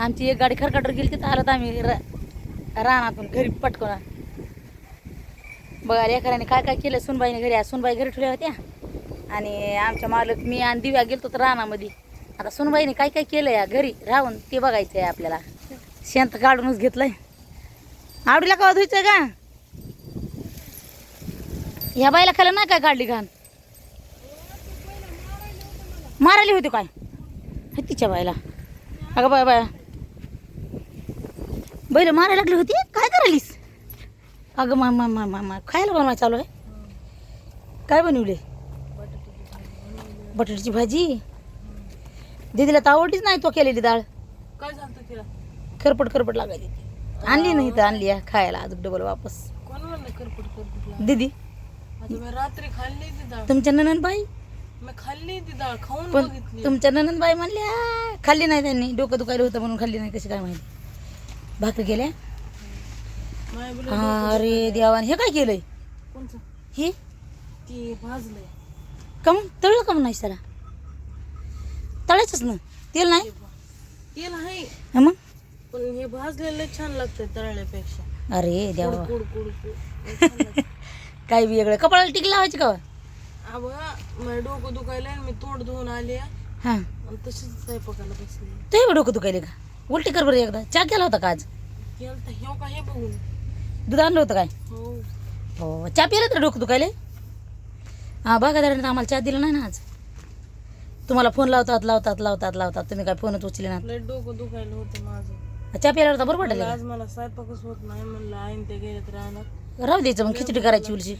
आमची एक गाडी खरकाटर गेली तिथं आलं तर आम्ही रानातून घरी पटकन. बघा एखाद्याने काय काय केलं सुनबाईने घरी. आज सुनबाई घरी ठेवल्या होत्या आणि आमच्या मालक मी आणि दिव्या गेलतो तर रानामध्ये. आता सुनबाईने काय काय केलं या घरी राहून ते बघायचं आहे आपल्याला. शेंत काढूनच घेतलंय. आवडीला का धुयचं का ह्या बाईला खायला नाही काय काढली घाण मारायली होती काय तिच्या बाईला. अगं बाय बाय बैल मारायला लागली होती काय करायलीस. अगं मा खायला बनवाय चालू आहे. काय बनवले बटाट्याची भाजी. दीदीला तर आवडलीच नाही तो केलेली डाळ. काय झालं तिला खरपट लागायची. आणली नाही तर आणली खायला अजून डबल वापस. कोण म्हणलं खरपट दीदी आता मी रात्री खाल्ली ती डाळ. तुमच्या ननंदबाई मी खाल्ली ती डाळ खाऊन पण बघितली. तुमच्या ननंदबाई म्हणल्या खाल्ली नाही त्यांनी. डोकं दुखायला होतं म्हणून खाल्ली नाही. कशी काय माहिती. भाकरी केल्या. माय बोलले, अरे देवाने हे काय केलंय. कोणचं हे ती भाजलंय. कम तळलं कम नाही त्याला. तळायचंच ना तेल नाही तेल आहे हा मग. पण हे भाजलेलं छान लागतंय तळल्यापेक्षा. अरे देवा कुड कुड कुड काय वेगळं. कपाळाला टिक लावायची का आबा माझं डोकं दुखायला आणि मी तोंड धुवून आले हां. आणि तशीच स्वयंपाकाला बसली. ते डोकं दुखायले का. उलटी कर बरं एकदा. चहा केला होता का आज. केलं तर हे का हे बघून. दूध आणलं होतं काय. हो हो चहा पिलं तर डोकं दुखायले. हां बघा दादा आम्हाला चहा दिला नाही ना आज. तुम्हाला फोन लावतात तुम्ही काय फोनच उचले ना. लय डोकं दुखायला होतं माझं. चहा प्यायला होता बरोबर म्हणलं आज मला स्वयंपाकच होत नाही. म्हणलं आईन ते गेले तर राहणार. राहू द्यायचं मग. खिचडी करायची उलची.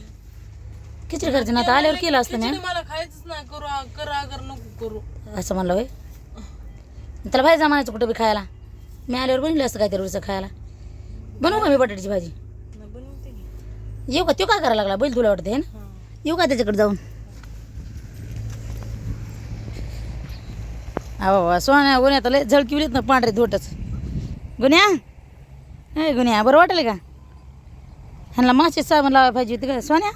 खिचडी करायची ना आता आल्यावर केलं असतं खिचडी ना. मला खायचंच नाही. करा अगर नको करू. असं म्हणलं होय. त्याला भाजी म्हणायचं कुठं बी खायला. मी आल्यावर बनवलं असतं काहीतरी रोजचं खायला. बनवू का मी बटाट्याची भाजी. नाही बनवते की. येऊ का तो काय करायला लागला बैल तुला वाटते ना. हां. येऊ का त्याच्याकडे जाऊन. अहो सोन्या गुन्ह्या तर लय झळकिवलीत ना पांढरे धोटच. गुन्ह्या हे गुन्ह्या बरं वाटेल का. ह्यांना मासे साबण लावायला पाहिजे होती का सोन्या.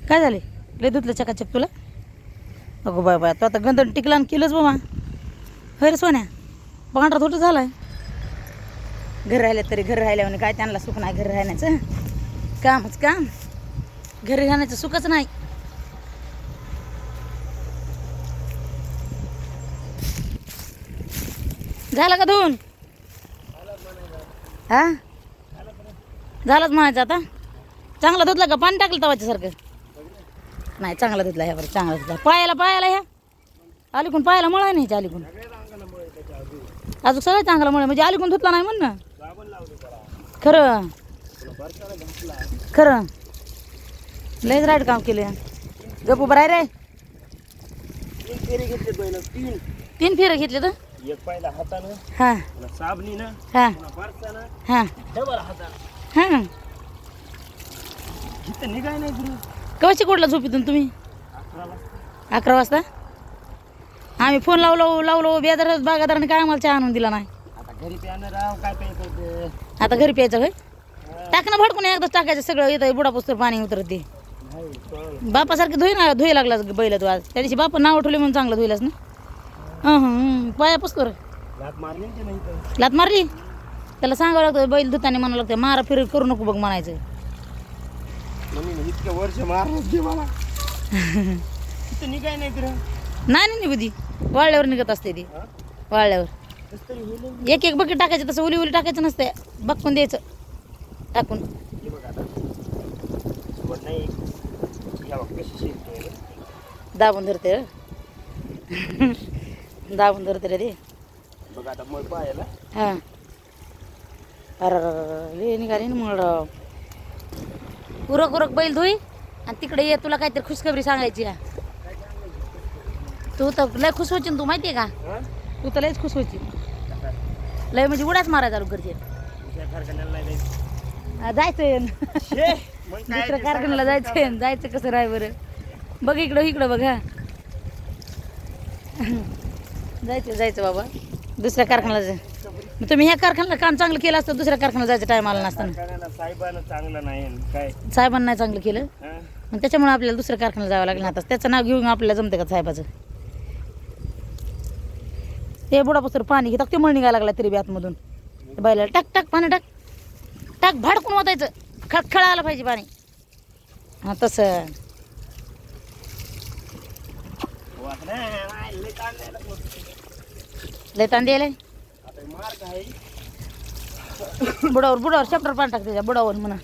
काय झाले लय धुतलं चकाचक तुला. अगो बाय बाय तो आता गंधण टिकला आणि केलंच बाबा. होय रे सोन्या पांढरा धोट झालाय. घर राहिलं तरी घर राहिल्या म्हणे काय त्यांना सुख नाही. घर राहण्याचं कामच काम. घरी राहण्याचं सुखच नाही. झालं का धुवून हा झालंच म्हणायचं आता. चांगला धुतला का पाणी टाकलं तवाच्यासारखं. नाही चांगला धुतला ह्या बरं चांगला धुतला. पायाला ह्या अलीकून पायाला मळा नाही अलीकून. अजून सगळं चांगला मळ म्हणजे अलीकून धुतला नाही म्हण ना. खरं लयच राईट काम केलं. गप्पू बराय रे. 3 फेरे घेतले बैल. 3 फेरे घेतले तर. एक पहिला हातानं हां पुन्हा साबणीनं हां पुन्हा फारसानं हां डबल हातानं. हां. इथं निघाय नाही गुरु. कवाची कोडला झोपीतून तुम्ही 11 वाजता. 11 वाजता. आम्ही फोन लावलो बेदार बागादाराने काय आम्हाला चहा आणून दिला नाही. आता घरी प्यानं राव काय प्यायचं. आता घरी प्यायचं होय. टाकणं भडकून एकदाच टाकायचं सगळं येतं बुडा पुस्तक पाणी उतरत ते. बापासारखं धुई लागला बैल तू आज. त्या दिवशी बापा नाव ठेवले म्हणून चांगलं धुईलास ना. पाया पुस्तक लात मारली ना ते नाही तर. लात मारली. त्याला सांगावं लागतं बैल धुताना म्हणावं लागतं मारा फिर करू नको बघ म्हणायचं. मम्मीने इतके वर्ष मारलं ते मला. इथं निघाय नाही तर. नाही बुद्धी वाळल्यावर निघत असते ती. वाळल्यावर कसं तरी होईल. एक बकेट टाकायचं तसं उली टाकायचं नसतं. बघून द्यायचं टाकून. हे बघ आता वर नाही या बघ कशी शिकतोय. दाबून धरते दाबून धरते रे ते. बघ आता मग पायाला. हां अरे निघाली ना मग राव. उरक बैल धुई आणि तिकडे ये. तुला काहीतरी खुशखबरी सांगायची आहे. तू तर लय खुश होची तू माहिती आहे का. तू तर लयच खुश होची. लय म्हणजे उडाच मारायचा चालू करते. जायचं दुसऱ्या कारखान्याला जायचं कसं राय बरं. बघ इकडं बघ. हा जायचं बाबा दुसऱ्या कारखान्याला जायचं. मग तुम्ही ह्या कारखान्याला काम चांगलं केलं असतं दुसऱ्या कारखान्याला जायचं टाइम आला नसताना. साहेबांना चांगलं नाही काय. साहेबांना नाही चांगलं केलं मग त्याच्यामुळे आपल्याला दुसऱ्या कारखान्याला जावं लागलं. आता त्याचं नाव घेऊन आपल्याला जमतं का साहेबाचं. ते बुडापासून पाणी घेतात ते मळ निघायला लागला तरी बी आतमधून बैला टाक टाक पाणी टाक टाक भाडकून वाटायचं खळखळ आलं पाहिजे पाणी हां तसं लय ताण द्यायला बुडावर चॅप्टर पाणी टाक त्याच्या बुडावर म्हणा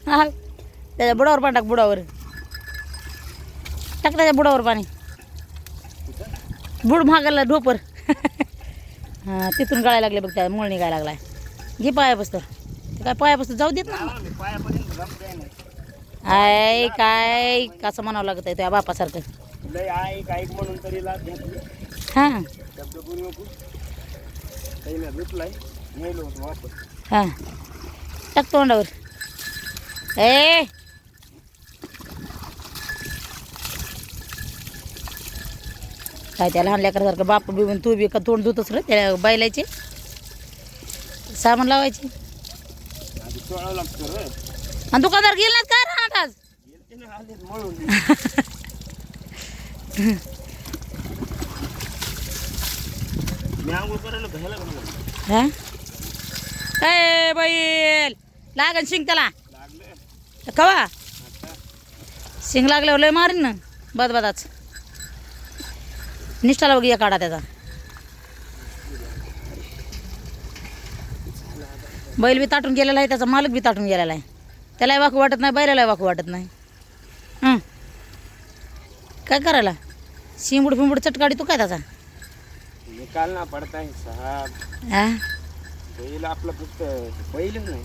हा त्याच्या बुडावर पाणी टाक बुडावर टाक त्याच्या बुडावर पाणी बुड महागायला ढोपर हां तिथून गळायला लागले बघ त्या मूळ निघायला लागलाय घे पायापासून ते काय पायापासून जाऊ देत ना आय काय कसं म्हणावं लागत आहे त्या बापासारखं म्हणून तरी हां हां टाक तोंडावर ए काय त्या लहान लेकरासारखं बाप बिबून तू बी का तोंड धुतच रे त्या बैलाचे सामान लावायचे आणि दुकानदार गेल ना काय राहणार आज हा ए बैल लागन शिंग त्याला कवा शिंग लागल्यावर लय मारीन ना बदबदाच निष्ठाला बघ या काढा त्याचा बैल बी ताटून गेलेला आहे त्याचा मालक बी ताटून गेलेला आहे त्यालाही वाकू वाटत नाही बैलालाही वाकू वाटत नाही काय करायला शिंबूड फिंबूड चटकाडी तू काय त्याचा निकालना पडता है साहब हा बैल आपला फक्त बैलच नाही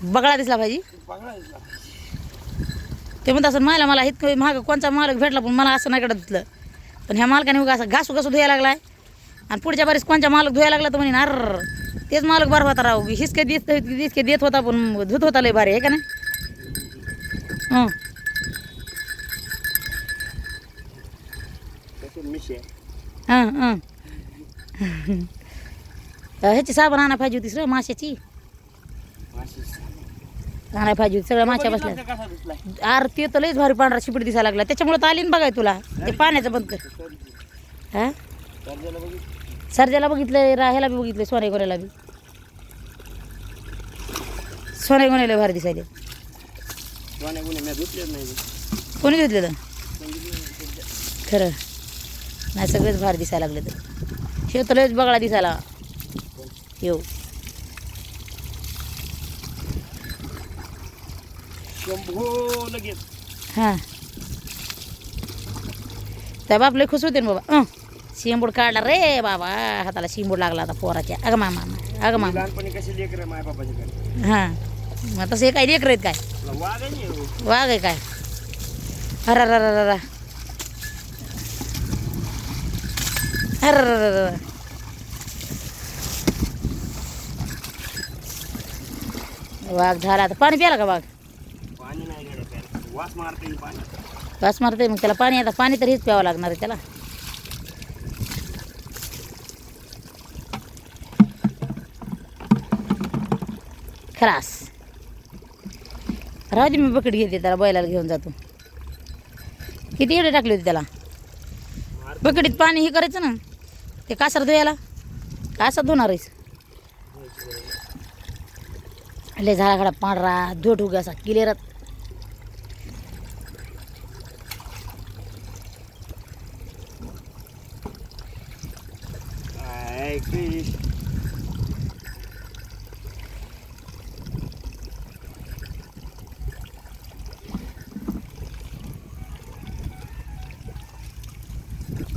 बगळा दिसला पाहिजे बघायला ते म्हणत असं मला इतकं महाग कोणचा मालक भेटला पण मला असं नाही कडत दिसलं पण ह्या मालकाने उगा असं घासू धुवायला लागलाय आणि पुढच्या बारीस कोणच्या मालक धुवायला लागला तर म्हणे अर तेच मालक बरं होता राव हिसके देत होता पण धुत होता लय भारी आहे का नाही ह्याची साबण आणा पाहिजे होतीस रे माशाची आणाय पाहिजे होती सगळ्या माशा बसल्या अरे ते तर लयच भारी पांढरा शिपट दिसायला लागला त्याच्यामुळे तर आली ना बघाय तुला ते पाण्याचं बंद कर हा सरजाला बघितलं ह्याला बी बघितलं सोन्या गोण्याला बी सोन्या गोण्याला भारी दिसायले कोणी घेतलेलं खरं नाही सगळेच भारी दिसायला लागले तर शेव तर लयच बघायला दिसायला येऊ हां त्या बाप लय खुश होते ना बाबा शिंबूड काढला रे बाबा हाताला शिंबूड लागला आता पोराच्या अगं मामा अगं मामा लहानपणी कशी लेकर माय बापाच्या हां मग तसं हे काय लेकर आहेत काय वाघ आहे काय अरे अरे वाघ झाला आता पाणी प्याला का वाघ पाणी नाही वास मारते पाणी वास मारते मग त्याला पाणी आता पाणी तर हेच प्यावं लागणार आहे त्याला खलास राहू दे मी बकेट घेते त्याला बैलाला घेऊन जातो किती एवढे टाकले होते त्याला बकेटीत पाणी हे करायचं ना ते कासर धुयाला कासर धुणार आहेस लय झाडा खडा पांढरा धोट उगा असा क्लिअरच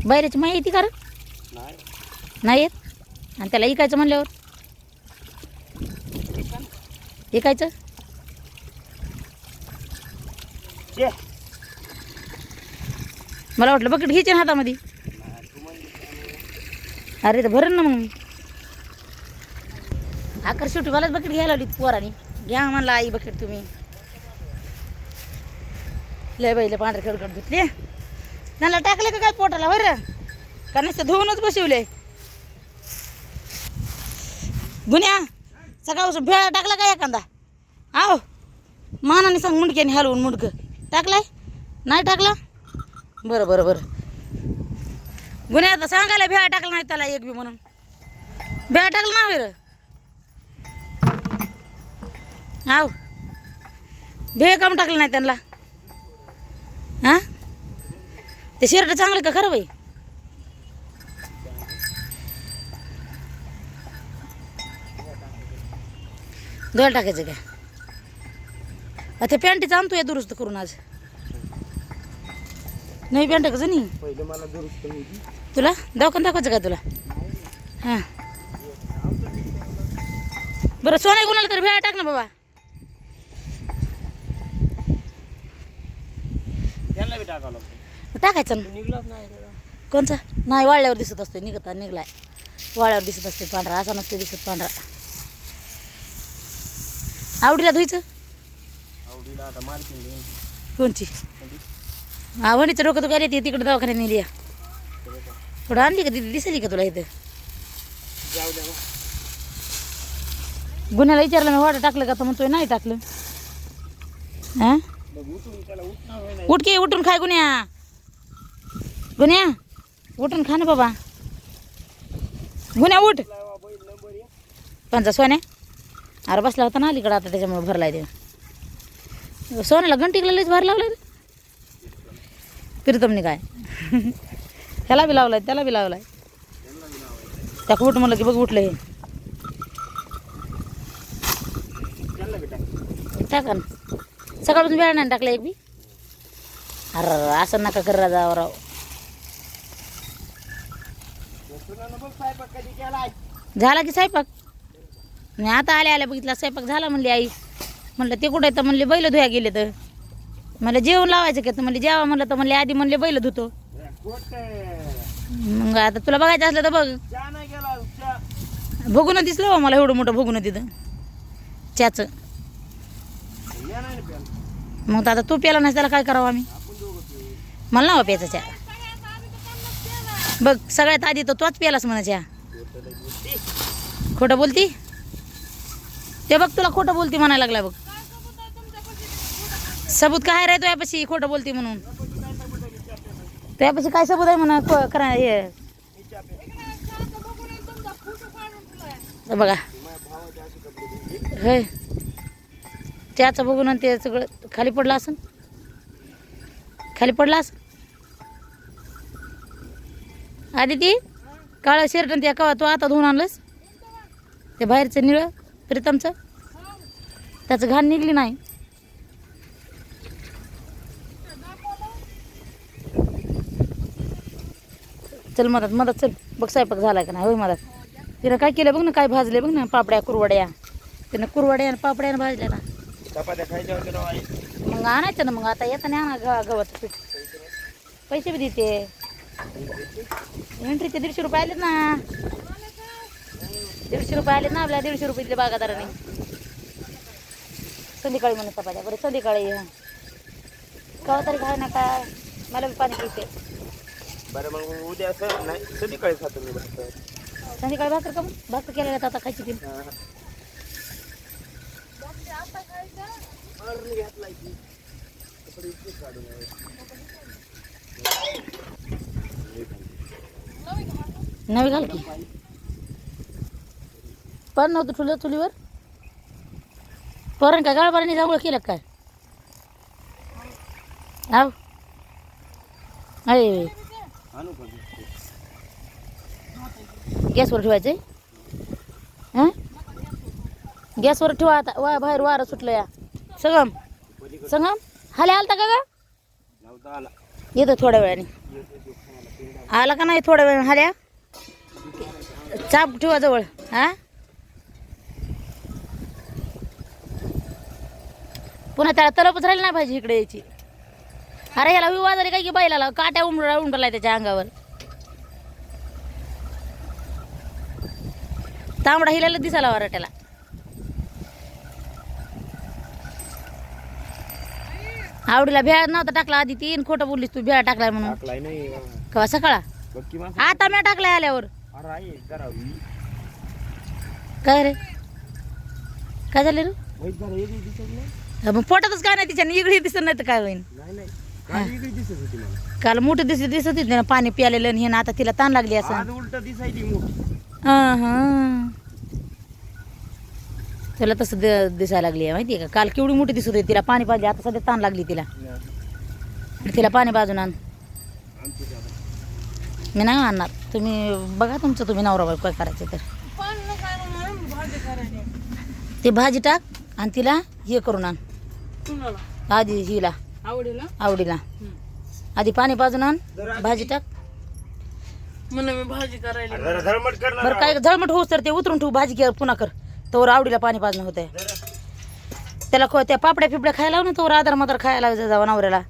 बैराची माहिती येते का रे नाही येत आणि त्याला इकायचं म्हणल्यावर इकायचं मला वाटलं बकेट घ्यायचे ना हातामध्ये अरे तर भरण ना मग आकर शेवटी मलाच बकेट घ्यायला लावली पोरानी घ्या म्हणला आई बकेट तुम्ही लय बैल पांढरे कडकड धुतले त्यांना टाकले का काय पोटाला बरं का नसतं धुवूनच बसवले गुन्ह्या सकाळपासून भेळा टाकला का एखादा आहो मानाने सांग मुंडक्याने हलवून मुंडकं टाकलाय नाही टाकला बरं बरं बरं गुन्हे आता सांगायला भेळा टाकला नाही त्याला एक बी म्हणून भेळा टाकला ना वेर आव भेळ काम टाकलं नाही त्यांना हा ते शर्ट चांगलं का खरं बाई धुवायला टाकायचं काय आता पॅन्टीचं आणतोय दुरुस्त करून आज नवी पॅन्ट का जणी पहिले मला दुरुस्त होती तुला दवाखान दाखवायचं का तुला हां बरं सोन्या कोणाला तर भेळा टाक ना बाबा त्यांना बी टाकावं लागतं टाकायचं ना निघलाच नाही कोणचा नाही वाळल्यावर दिसत असतो निघता निघलाय वाळल्यावर दिसत असते पांढरा असा नसते दिसत पांढरा आवडीला धुयचं आवडीला आता मालकीन घेऊन कोणची हा वणीचं डोकं तू काय येते तिकडे दवाखान्यात नेली या थोडं आणली का तिथे दिसली का तुला इथं जाऊ द्या गुन्ह्याला विचारलं मी वाटं टाकलं का तर म्हणतोय नाही टाकलं हां मग उठून त्याला उठणार होय नाही उठ की उठून खाय गुन्ह्या गुन्ह्या उठून खा ना बाबा गुन्ह्या उठ बैल नंबर या पंचा सोन्या अरे बसला होता ना अलीकडं आता त्याच्यामुळे भरलाय ते सोन्याला घंटीला लईच भार लावलाय रे प्रीतमने काय ह्याला बी लावलाय त्याला बी लावलाय त्या उठ म्हणलं की बघ उठलं हे त्यांना बी टाक टाका ना सकाळपासून वेळ नाही टाकला एक बी अरे असं नका करा जावं राव सुनानं बघ स्वयंपाक कधी केलाय झाला की स्वयंपाक मी आता आल्या बघितला स्वयंपाक झाला म्हणली आई म्हणलं ते कुठं आहे तर म्हणले बैल धुया गेले तर मला जेवण लावायचं का तर म्हणले जेवा म्हणलं तर म्हणले आधी म्हणले बैल धुतो मग आता तुला बघायचं असलं तर बघ चहा नाही गेला चहा बघून दिसलं बा मला एवढं मोठं बघून तिथं चहाचं या नाही ना प्यायला मग आता तू प्याला नाही त्याला काय करावं आम्ही आपण दोघं पिऊ मला नाव प्यायचा चहा बघ सगळ्यात आधी तर तोच प्यालास म्हणा चहा खोटं बोलती ते बघ तुला खोटं बोलती म्हणायला लागला बघ सबूत काय रे तुझ्यापाशी खोटं बोलती म्हणून तुझ्यापाशी काय सबूत आहे म्हणा करा हे बघा होय त्याचं बघून आणि ते सगळं खाली पडलं असं खाली पडलं असं आधी ती काळं शर्ट आणि त्या कवा तू आता धुवून आणलंस ते बाहेरचं निळं प्रीतमचं त्याचं घाण निघली नाही चल मदत मदत चल बघ स्वयंपाक झाला का नाही होय मदत तिनं काय केलं बघ ना काय भाजले बघ ना पापड्या कुरवड्या तिनं कुरवड्या आणि पापड्या भाजल्या ना चपात्या खायच्या होत्या राव आई मग आणायचं ना मग आता येताना आणा गव्हाचं पीठ पैसे बी देते एंट्रीचे 150 रुपये आलेत ना 150 रुपये आलेत ना आपल्या 150 रुपये दिले बागादाराने संध्याकाळी म्हणून चपात्या बरं संध्याकाळी केव्हा तरी काय ना काय मला बी पाणी पिते बरं मग उद्या असं नाही संध्याकाळी खातो मी भाकर संध्याकाळी भाकर का मग भाकर केलेल्या आता खायची ती नवी घाल की पण नव्हतं ठुलं चुलीवर परण काय गाळपाराने जांभूळ केलं काय आव अरे आणू का गॅसवर ठेवायचं हां गॅसवर ठेवा आता वा बाहेर वारं सुटलं या संगम संगम हाले आलता का ग नव्हता आला येतो थोड्या वेळाने आला का नाही थोड्या वेळाने हाल्या चाप ठेवा जवळ हा पुन्हा त्याला तलपच राहिली नाही पाहिजे इकडे यायची अरे याला विवाह झाली काय की बैलाला काट्या उंडलाय त्याच्या अंगावर तांबडा हिलायला दिसायला वारा त्याला आवडीला भेळ नव्हता टाकला आधी तीन खोटं बोललीस तू भेळ टाकलाय म्हणून टाकलाय नाही कवा सकाळा बघ की मग आता मी टाकलाय आल्यावर अरे आई जरा काय रे काय झालं रे वाईट झालं हे दिसत नाही मग पोटातच काय नाही तिच्या निगडी दिसत नाही तर काय होईल नाही काल इकडे दिसत होती मला. काल मोठी दिसत होती ना पाणी प्यालेलं आणि हे ना आता तिला ताण लागली असं आज उलट दिसायची मोठी. हां तुला तसं दिसायला लागली आहे माहिती आहे का काल केवढी मोठी दिसत होती तिला पाणी पाहिजे आता सध्या ताण लागली तिला आणि तिला पाणी बाजून आण मी नाही आणणार तुम्ही बघा तुमचं तुम्ही नवरा बायको काय करायचं तर पाणी नका आणू म्हणून भाजी करायला. ती भाजी टाक आणि तिला हे करून आण कुणाला आधी हिला आवडेल आवडीला आधी पाणी बाजून आण भाजी टाक म्हणून मी भाजी करायला. जरा धर्मट कर ना. बरं काय झळमट होऊस तर ते उतरून ठेवू भाजी घे पुन्हा कर तोवर आवडीला पाणी पाजणं होतंय त्याला त्या पापड्या फिपड्या खायला लाव ना तोवर आधार मात्र खायला जावं नवऱ्याला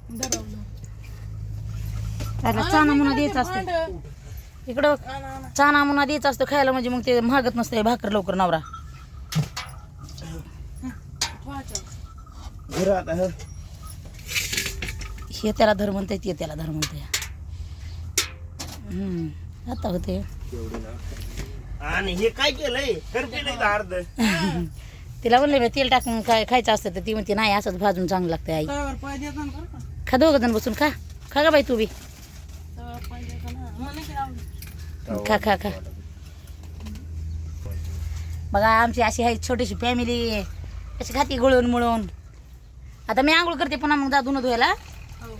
त्याला चाना मुना द्यायचा असतो इकडं चाना मुना द्यायचा असतो खायला म्हणजे मग ते महागत नसतंय भाकर लवकर नवरा घर आता हं. हे त्याला धर म्हणताय ते त्याला धर म्हणताय आता होते एवढी ना. आणि हे काय केलंय करते अर्ध. तिला म्हणले मी तेल टाकून काय खायचं असतं तर ती म्हणते नाही असंच भाजून चांगलं लागतं आई तव्यावर पाय देतात ना बरं का. खा दोघं जण बसून खा खा का बाई तू बी तव्यावर पाय देतात ना. मला नाही आवडत. खा खा खा बघा आमची अशी आहे छोटीशी फॅमिली अशी खाती गळून मुळून आता मी आंघोळ करते पुन्हा मग जा धुणं धुवायला हो.